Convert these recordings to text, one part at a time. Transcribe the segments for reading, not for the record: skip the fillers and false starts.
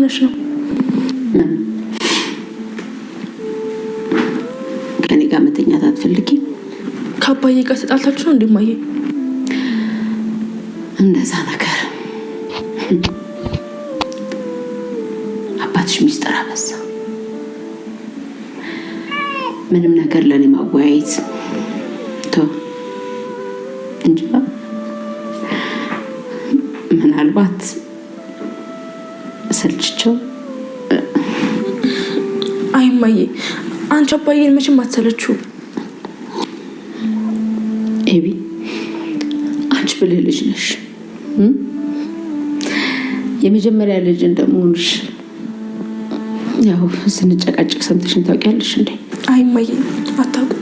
ሆነሽ ነው? ከኔ ጋር መተኛት አትፈልጊም? ከአባዬ ጋር ተጣልታችሁ ነው እንደማየ? እንደዛ ነገር አባትሽ ሚስጥር አበዛ። ምንም ነገር ለኔ ማወያየት ተው እንጂ ምናልባት ሰልችቸው። አይ እማዬ፣ አንቺ አባዬን መቼም አትሰለችው። ኤቢ፣ አንቺ ብልህ ልጅ ነሽ። የመጀመሪያ ልጅ እንደመሆንሽ ያው ስንጨቃጨቅ ሰምተሽን ታውቂያለሽ እንዴ? አይ እማዬ፣ አታውቁም።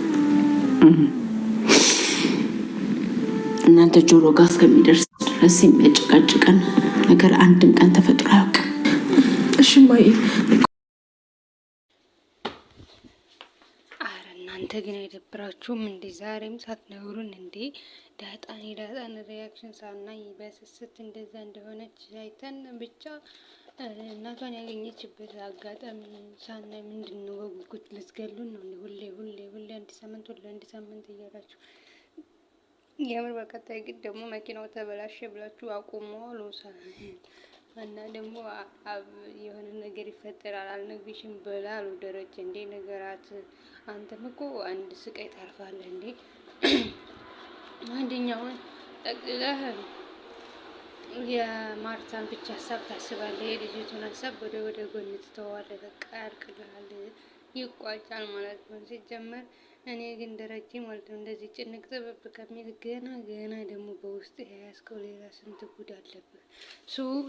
እናንተ ጆሮ ጋር እስከሚደርስ ድረስ የሚያጨቃጭቀን ነገር አንድም ቀን ተፈጥሮ አያውቅም። እሺ እማዬ። አረ እናንተ ግን አይደብራችሁም እንዴ? ዛሬም ሳትነግሩን እንዴ? ዳጣን ሪያክሽን ሳናይ በስስት እንደዛ እንደሆነች አይተን ብቻ እናቷን ያገኘችበት አጋጣሚ ሳናይ ምንድን ነው በጉጉት ልትገሉን ነው? ሁሌ አንድ ሳምንት እያላችሁ የምር በቀጣይ ግን ደግሞ መኪናው ተበላሸ ብላችሁ አቁሙ አሉ። እና ደግሞ የሆነ ነገር ይፈጠራል አልነግሪሽም ብላ አሉ ደረጀ። እንዴ ነገራት። አንተም እኮ አንድ ስቃይ ታርፋለህ እንዴ? አንደኛውን ጠቅልለህ የማርታን ብቻ ሀሳብ ታስባለህ፣ የልጅቱን ሀሳብ ወደ ጎን ትተዋለህ። በቃ ያርቅልሃል፣ ይቋጫል ማለት ነው። ሲጀመር እኔ ግን ደረጀ ማለት ነው እንደዚህ ጭንቅ ጥብብ ከሚል ገና ደግሞ በውስጥ የያዝከው ሌላ ስንት ጉድ አለብህ።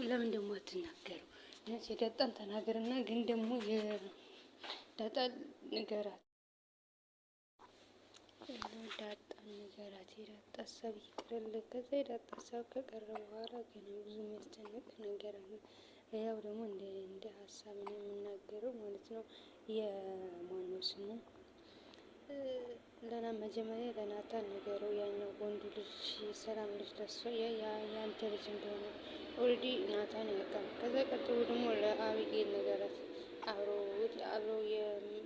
ለምን ደግሞ አትናገሩ? የዳጣን ተናገርና ግን ደግሞ የዳጣን ንገራት፣ የዳጣ ሀሳብ ይቅርልህ። ከዛ የዳጣ ሀሳብ ከቀረ በኋላ ገና ብዙ የሚያስጨንቅ ነገር አለ። ያው ደግሞ እንደ ሀሳብ ነው የምናገረው ማለት ነው። የማነው ስሙ መጀመሪያ ለናታን ነገረው። ያኛው ወንዱ ልጅ የሰላም ልጅ ለሷ ያንተ ልጅ እንደሆነ ኦልሬዲ ናታን ያውቃል። ከዛ ቀጥሎ ደግሞ ለአቢጌል ነገራት። አብሮ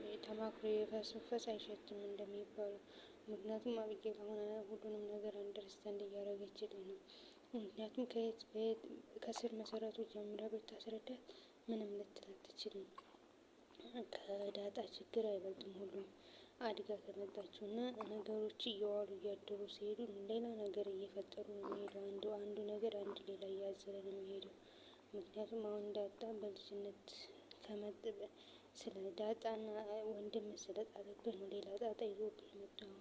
የተማክሮ የፈሰፈሰ አይሸትም እንደሚባለው። ምክንያቱም አቢጌል አሁን ሁሉንም ነገር አንደርስታንድ እያደረገችልኝ ነው። ምክንያቱም ከስር መሰረቱ ጀምራ ብታስረዳት ምንም ልትል አትችልም። ከዳጣ ችግር አይበልጥም ሁሉም አድጋ ከመጣችው እና ነገሮች እየዋሉ እያደሩ ሲሄዱ ሌላ ነገር እየፈጠሩ ነው የሚሄደው። አንዱ ነገር አንድ ሌላ እያዘለ ነው የሚሄደው። ምክንያቱም አሁን ዳጣ በልጅነት ከመጥበ ስለ ዳጣና ወንድም ስለጣለብህ ነው ሌላ ጣጣ ይዞብህ መጣው።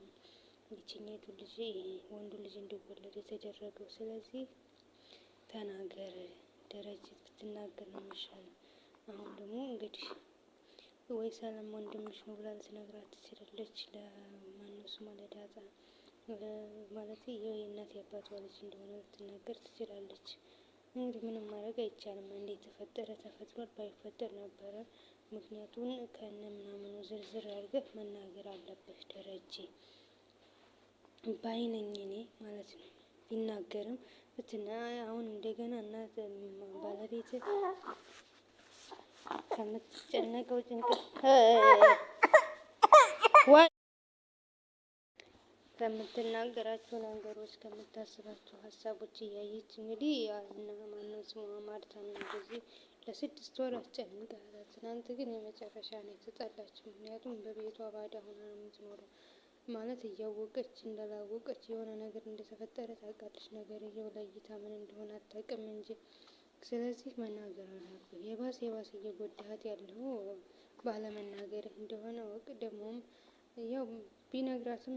ይችኛቱ ልጅ ወንዱ ልጅ እንዲወለድ የተደረገው። ስለዚህ ተናገር ደረጀ፣ ብትናገር ነው የሚሻለው። አሁን ደግሞ እንግዲህ ወይ ሰላም ወንድምሽ ነው ብላ ልትነግራት ትችላለች። ለማነው ስሟ ለዳጣ ማለት የእናት የአባቷ ልጅ እንደሆነ ልትናገር ትችላለች። እንግዲህ ምንም ማድረግ አይቻልም። እንዴ ተፈጠረ ተፈጥሯል፣ ባይፈጠር ነበረ። ምክንያቱም ከነ ምናምኑ ዝርዝር አድርገህ መናገር አለብህ ደረጀ ባይነኝ እኔ ማለት ነው። ቢናገርም ብትና አሁን እንደገና እናት ባለቤት ከምትጨነቀው ጭንቀት ከምትናገራቸው ነገሮች ከምታስባቸው ሀሳቦች እያየች እንግዲህ እና ማነው ስሟ ማርታን እንደዚህ ለ6 ወር አስጨንቃታል። ትናንት ግን የመጨረሻ ነው የተጣላችው። ምክንያቱም በቤቷ ባዳ ሆና ነው የምትኖረው። ማለት እያወቀች እንዳላወቀች የሆነ ነገር እንደተፈጠረ ታውቃለች። ነገር ለይታ ምን እንደሆነ አታውቅም እንጂ ስለዚህ መናገር አለብህ። የባስ እየጎዳሃት ያለው ባለመናገር እንደሆነ ወቅ ደግሞም ያው ቢነግራትም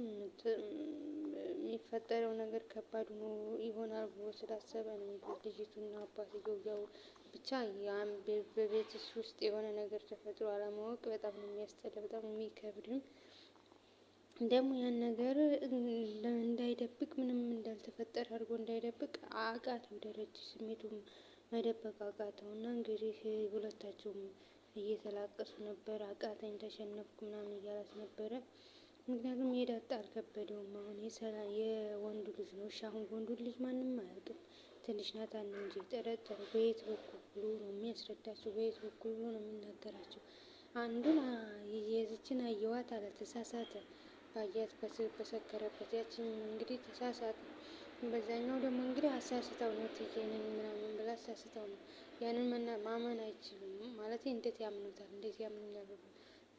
የሚፈጠረው ነገር ከባድ ሆኖ ይሆናል ብሎ ስላሰበ ነው። ልጅቱና አባትየው ያው ብቻ ያም በቤትሽ ውስጥ የሆነ ነገር ተፈጥሮ አለማወቅ በጣም ነው የሚያስጠላ፣ በጣም የሚከብድም። ደግሞ ያን ነገር እንዳይደብቅ ምንም እንዳልተፈጠረ አድርጎ እንዳይደብቅ አቃተው ደረጀ። ስሜቱም መደበቅ አቃተው እና እንግዲህ ሁለታቸውም እየተላቀሱ ነበር። አቃተኝ፣ ተሸነፍኩ ምናምን እያላት ነበረ። ምክንያቱም የዳጣ አልከበደውም። አሁን የወንዱ ልጅ ነው። እሺ አሁን ወንዱ ልጅ ማንም አያውቅም። ትንሽ ናታን ነው እንጂ ጠረጠሩ። በየት በኩል ብሎ ነው የሚያስረዳቸው፣ በየት በኩል ብሎ ነው የሚናገራቸው። አንዱን የዚችን አየዋት አለ ተሳሳተ፣ ባያት በሰከረበት ያችን እንግዲህ ተሳሳተ። በዛኛው ደግሞ እንግዲህ አሳስተው ነው ትዬነኝ ምናምን ብላ አሳስተው ነው። ያንን ማመን አይችሉም ማለት እንዴት ያምኑታል? እንዴት ያምኑኛል?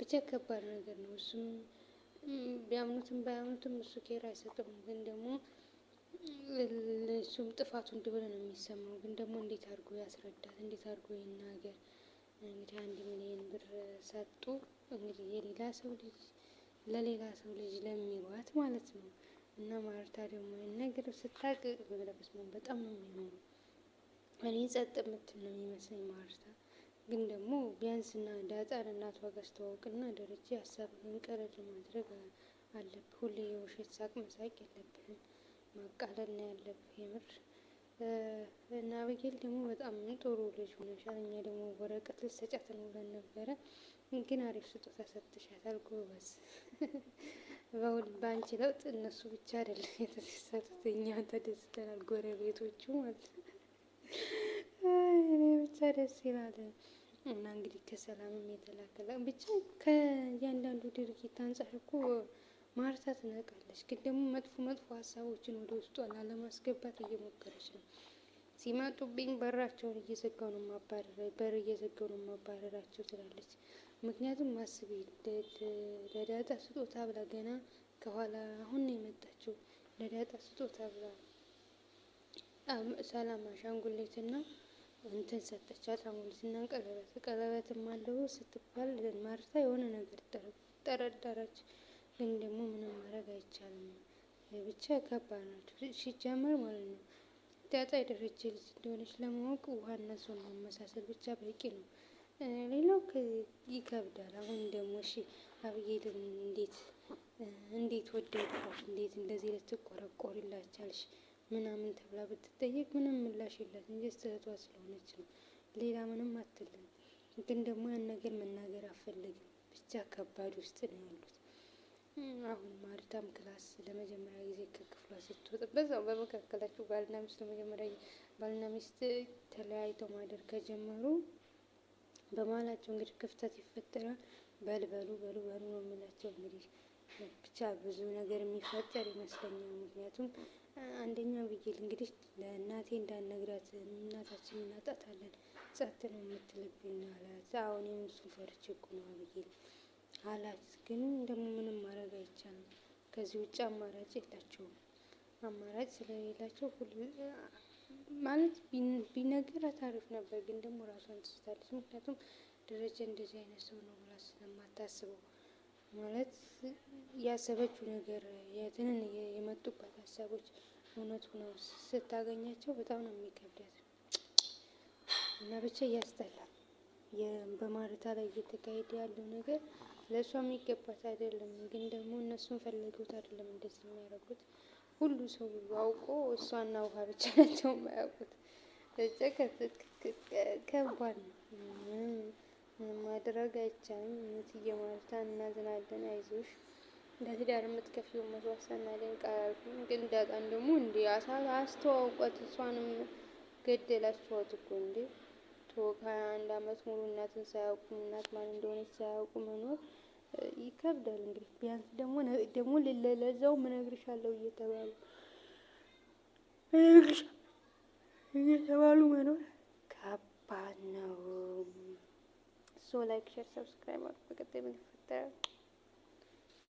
ብቻ ከባድ ነገር ነው። እሱም ቢያምኑትም ባያምኑትም እሱ ኬር አይሰጠውም። ግን ደግሞ እሱም ጥፋቱ እንደሆነ ነው የሚሰማው። ግን ደግሞ እንዴት አድርጎ ያስረዳት? እንዴት አድርጎ ይናገር? እንግዲህ 1 ሚሊዮን ብር ሰጡ። እንግዲህ የሌላ ሰው ልጅ ለሌላ ሰው ልጅ ለሚዋት ማለት ነው። እና ማርታ ደግሞ ይህን ነገር ስታውቅ በስመ አብ በጣም ነው የሚሆነው። እኔ ጸጥ የምትል ነው የሚመስለኝ ማርታ። ግን ደግሞ ቢያንስና ዳጣን እናቷ ጋር አስተዋውቅና ደረጃ ሀሳብህን ቀለል ማድረግ አለብህ። ሁሌ የውሸት ሳቅ መሳቅ የለብህም። ማቃለል ነው ያለብህ የምር። እና አቤጌል ደግሞ በጣም ጥሩ ልጅ ሆነሻል። እኛ ደግሞ ወረቀት ልትሰጫት ነው ብለን ነበረ፣ ግን አሪፍ ስጦታ ሰጥተሻታል። ጎበዝ። በአንቺ ለውጥ እነሱ ብቻ አይደለም የተደሰቱት፣ እኛም ተደስተናል፣ ጎረቤቶቹ ማለት ነው። እኔ ብቻ ደስ ይላል። እና እንግዲህ ከሰላምም የተላከለ ብቻ ከእያንዳንዱ ድርጊት አንጻር እኮ ማርታ ትነቃለች። ግን ደግሞ መጥፎ ሀሳቦችን ወደ ውስጧ ላለማስገባት እየሞከረች ነው። ሲመጡብኝ በራቸውን እየዘጋው ነው ማባረራቸው ትላለች። ምክንያቱም አስቢ፣ ለዳጣ ስጦታ ብላ ገና ከኋላ አሁን ነው የመጣችው። ለዳጣ ስጦታ ብላ ሰላም አሻንጉሊትና እንትን ሰጠቻት። አሻንጉሊትና ቀለበትም አለው ስትባል ማርታ የሆነ ነገር ጠረጠረች። ግን ደግሞ ምንም ማድረግ አይቻልም። ብቻ ከባድ ናቸው ሲጀመር ማለት ነው። ዳጣ የደረጀ ልጅ እንደሆነች ለማወቅ ውሃና እሱን ማመሳሰል ብቻ በቂ ነው። ሌላው ይከብዳል። አሁን ደግሞ እሺ አብዬልን እንዴት ወደድኳት፣ እንዴት እንደዚህ ልትቆረቆሪላት ቻልሽ ምናምን ተብላ ብትጠየቅ ምንም ምላሽ የላት እንጂ እህቷ ስለሆነች ነው። ሌላ ምንም አትልም። ግን ደግሞ ያን ነገር መናገር አፈልግም። ብቻ ከባድ ውስጥ ነው ያሉት። አሁን ማርታም ክላስ ለመጀመሪያ ጊዜ ከክፍሏ ስትወጣ በዛው በመካከላቸው ባልና ሚስት ተለያይተው ማደር ከጀመሩ በመሀላቸው እንግዲህ ክፍተት ይፈጠራል። በሉ ነው የሚላቸው። እንግዲህ ብቻ ብዙ ነገር የሚፈጠር ይመስለኛል። ምክንያቱም አንደኛ አብዬል እንግዲህ ለእናቴ እንዳልነግራት እናታችን እናጣታለን ጸጥ ነው የምትልብኝ አላት። አሁን እሱን ፈርቼ እኮ ነው አብዬል አላት። ግን ደግሞ ምንም ማድረግ አይቻልም። ከዚህ ውጭ አማራጭ የላቸውም። አማራጭ ስለሌላቸው ማለት ቢነገራት አሪፍ ነበር። ግን ደግሞ ራሷን ትስታለች። ምክንያቱም ደረጃ እንደዚህ አይነት ሰው ነው ብላ ስለማታስበው ማለት ያሰበችው ነገር የመጡባት ሀሳቦች እውነት ሆነው ስታገኛቸው በጣም ነው የሚከብዳት። እና ብቻ ያስጠላል። በማርታ ላይ እየተካሄደ ያለው ነገር ለእሷ የሚገባት አይደለም። ግን ደግሞ እነሱን ፈልገውት አይደለም እንደዚህ የሚያደርጉት። ሁሉ ሰው አውቆ እሷና ውሃ ብቻ ናቸው የማያውቁት። ከባድ ነው። ማድረግ አይቻልም። እትዬ ማርታ እናዝናለን፣ አይዞሽ። ለትዳር የምትከፍይው መስዋዕትና ቃል። ግን ዳጣን ደግሞ እንዲ አስተዋውቋት፣ እሷንም ገደላችኋት እኮ እንዴ! 21 ዓመት ሙሉ እናትን ሳያውቁ እናት ማን እንደሆነች ሳያውቁ መኖር ይከብዳል። እንግዲህ ቢያንስ ደግሞ ለዛው እነግርሻለሁ እየተባሉ መኖር ከባድ ነው። ላይክ፣ ሼር፣ ሰብስክራይብ አድርጉ። በቀጣይ ምን ይፈጠራል?